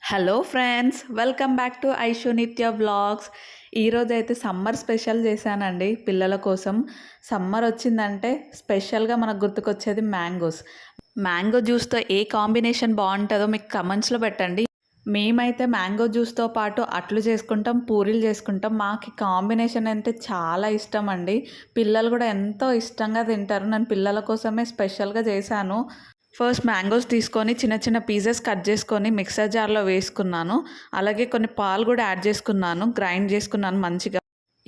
Hello friends, welcome back to Aishu నిత్య vlogs. ఈరోజైతే summer special చేశానండి పిల్లల కోసం. సమ్మర్ వచ్చిందంటే స్పెషల్గా మనకు గుర్తుకొచ్చేది మ్యాంగోస్. మ్యాంగో జ్యూస్తో ఏ కాంబినేషన్ బాగుంటుందో మీకు కమెంట్స్లో పెట్టండి. మేమైతే మ్యాంగో జ్యూస్తో పాటు అట్లు చేసుకుంటాం, పూరీలు చేసుకుంటాం. మాకు కాంబినేషన్ అంటే చాలా ఇష్టం అండి. పిల్లలు కూడా ఎంతో ఇష్టంగా తింటారు. నేను పిల్లల కోసమే స్పెషల్గా చేశాను. ఫస్ట్ మ్యాంగోస్ తీసుకొని చిన్న చిన్న పీసెస్ కట్ చేసుకొని మిక్సర్ జార్లో వేసుకున్నాను. అలాగే కొన్ని పాలు కూడా యాడ్ చేసుకున్నాను, గ్రైండ్ చేసుకున్నాను మంచిగా.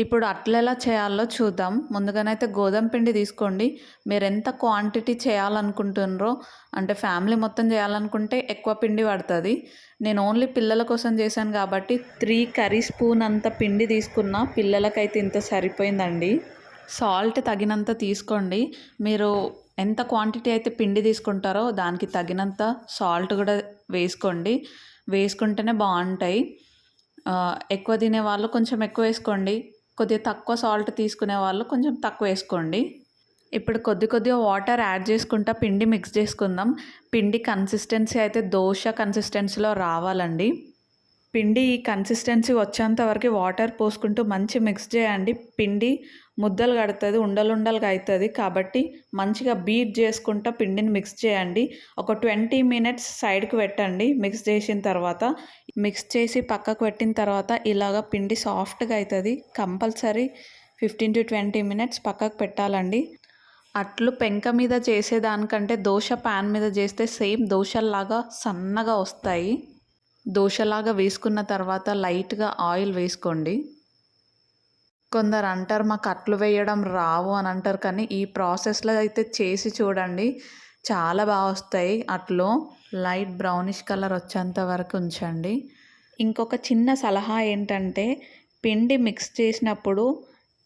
ఇప్పుడు అట్లు ఎలా చేయాలో చూద్దాం. ముందుగానైతే గోధుమ పిండి తీసుకోండి. మీరు ఎంత క్వాంటిటీ చేయాలనుకుంటున్నారో, అంటే ఫ్యామిలీ మొత్తం చేయాలనుకుంటే ఎక్కువ పిండి పడుతుంది. నేను ఓన్లీ పిల్లల కోసం చేశాను కాబట్టి 3 కర్రీ స్పూన్ అంత పిండి తీసుకున్నా. పిల్లలకైతే ఇంత సరిపోయిందండి. సాల్ట్ తగినంత తీసుకోండి. మీరు ఎంత క్వాంటిటీ అయితే పిండి తీసుకుంటారో దానికి తగినంత సాల్ట్ కూడా వేసుకోండి. వేసుకుంటేనే బాగుంటాయి. ఎక్కువ తినేవాళ్ళు కొంచెం ఎక్కువ వేసుకోండి. కొద్దిగా తక్కువ సాల్ట్ తీసుకునే వాళ్ళు కొంచెం తక్కువ వేసుకోండి. ఇప్పుడు కొద్దిగా వాటర్ యాడ్ చేసుకుంటా పిండి మిక్స్ చేసుకుందాం. పిండి కన్సిస్టెన్సీ అయితే దోశ కన్సిస్టెన్సీలో రావాలండి. పిండి కన్సిస్టెన్సీ వచ్చేంత వరకు వాటర్ పోసుకుంటూ మంచి మిక్స్ చేయండి. పిండి ముద్దలు కడుతుంది, ఉండలుండలుగా అవుతుంది. కాబట్టి మంచిగా బీట్ చేసుకుంటూ పిండిని మిక్స్ చేయండి. ఒక 20 మినిట్స్ సైడ్కి పెట్టండి. మిక్స్ చేసిన తర్వాత మిక్స్ చేసి పక్కకు పెట్టిన తర్వాత ఇలాగ పిండి సాఫ్ట్గా అవుతుంది. కంపల్సరీ 15 to 20 మినిట్స్ పక్కకు పెట్టాలండి. అట్లు పెంక మీద చేసేదానికంటే దోశ ప్యాన్ మీద చేస్తే సేమ్ దోశల్లాగా సన్నగా వస్తాయి. దోశలాగా వేసుకున్న తర్వాత లైట్గా ఆయిల్ వేసుకోండి. కొందరు అంటారు మాకు అట్లు వేయడం రావు అని అంటారు, కానీ ఈ ప్రాసెస్లో అయితే చేసి చూడండి, చాలా బాగా వస్తాయి అట్లు. లైట్ బ్రౌనిష్ కలర్ వచ్చేంత వరకు ఉంచండి. ఇంకొక చిన్న సలహా ఏంటంటే, పిండి మిక్స్ చేసినప్పుడు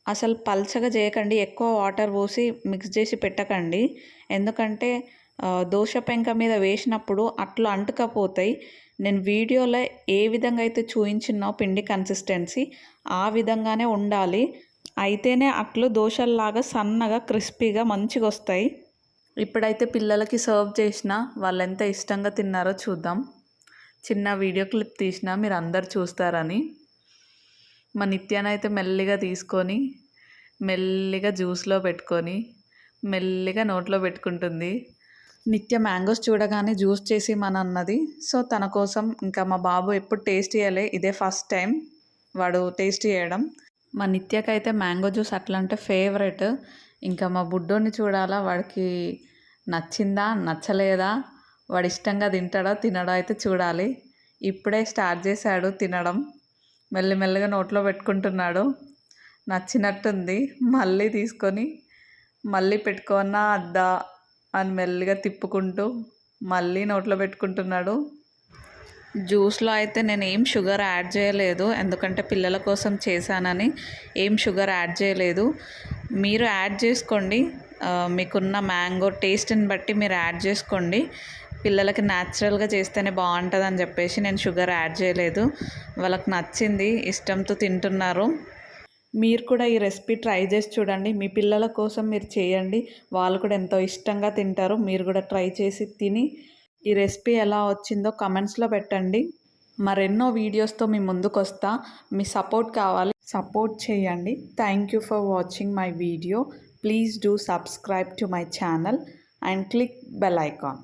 అసలు పల్చగా చేయకండి. ఎక్కువ వాటర్ పోసి మిక్స్ చేసి పెట్టకండి. ఎందుకంటే దోశ పెంక మీద వేసినప్పుడు అట్లు అంటుకపోతాయి. నేను వీడియోలో ఏ విధంగా అయితే చూపించినో పిండి కన్సిస్టెన్సీ ఆ విధంగానే ఉండాలి. అయితేనే అట్లు దోశల్లాగా సన్నగా క్రిస్పీగా మంచిగా వస్తాయి. ఇప్పుడైతే పిల్లలకి సర్వ్ చేసిన వాళ్ళు ఎంత ఇష్టంగా తిన్నారో చూద్దాం. చిన్న వీడియో క్లిప్ తీసిన మీరు అందరు చూస్తారని. మా నిత్యానైతే మెల్లిగా తీసుకొని మెల్లిగా జ్యూస్లో పెట్టుకొని మెల్లిగా నోట్లో పెట్టుకుంటుంది. నిత్య మ్యాంగోస్ చూడగానే జ్యూస్ చేసి మన అన్నది. సో తన కోసం, ఇంకా మా బాబు ఎప్పుడు టేస్ట్ చేయలే, ఇదే ఫస్ట్ టైం వాడు టేస్ట్ చేయడం. మా నిత్యకైతే మ్యాంగో జ్యూస్ అట్లా అంటే ఫేవరెట్. ఇంకా మా బుడ్డోని చూడాలా, వాడికి నచ్చిందా నచ్చలేదా, వాడు ఇష్టంగా తింటాడో తినడో అయితే చూడాలి. ఇప్పుడే స్టార్ట్ చేశాడు తినడం. మెల్లిమెల్లిగా నోట్లో పెట్టుకుంటున్నాడు. నచ్చినట్టుంది. మళ్ళీ తీసుకొని మళ్ళీ పెట్టుకోన్నా అద్దా అని మెల్లిగా తిప్పుకుంటూ మళ్ళీ నోట్లో పెట్టుకుంటున్నాడు. జ్యూస్లో అయితే నేను ఏం షుగర్ యాడ్ చేయలేదు, ఎందుకంటే పిల్లల కోసం చేశానని ఏం షుగర్ యాడ్ చేయలేదు. మీరు యాడ్ చేసుకోండి, మీకున్న మ్యాంగో టేస్ట్ని బట్టి మీరు యాడ్ చేసుకోండి. పిల్లలకి న్యాచురల్గా చేస్తేనే బాగుంటుంది అని చెప్పేసి నేను షుగర్ యాడ్ చేయలేదు. వాళ్ళకి నచ్చింది, ఇష్టంతో తింటున్నారు. మీరు కూడా ఈ రెసిపీ ట్రై చేసి చూడండి. మీ పిల్లల కోసం మీరు చేయండి, వాళ్ళు కూడా ఎంతో ఇష్టంగా తింటారు. మీరు కూడా ట్రై చేసి తిని ఈ రెసిపీ ఎలా వచ్చిందో కమెంట్స్లో పెట్టండి. మరెన్నో వీడియోస్తో మీ ముందుకు వస్తా. మీ సపోర్ట్ కావాలి, సపోర్ట్ చేయండి. Thank you for watching my video. Please do subscribe to my channel and click bell icon.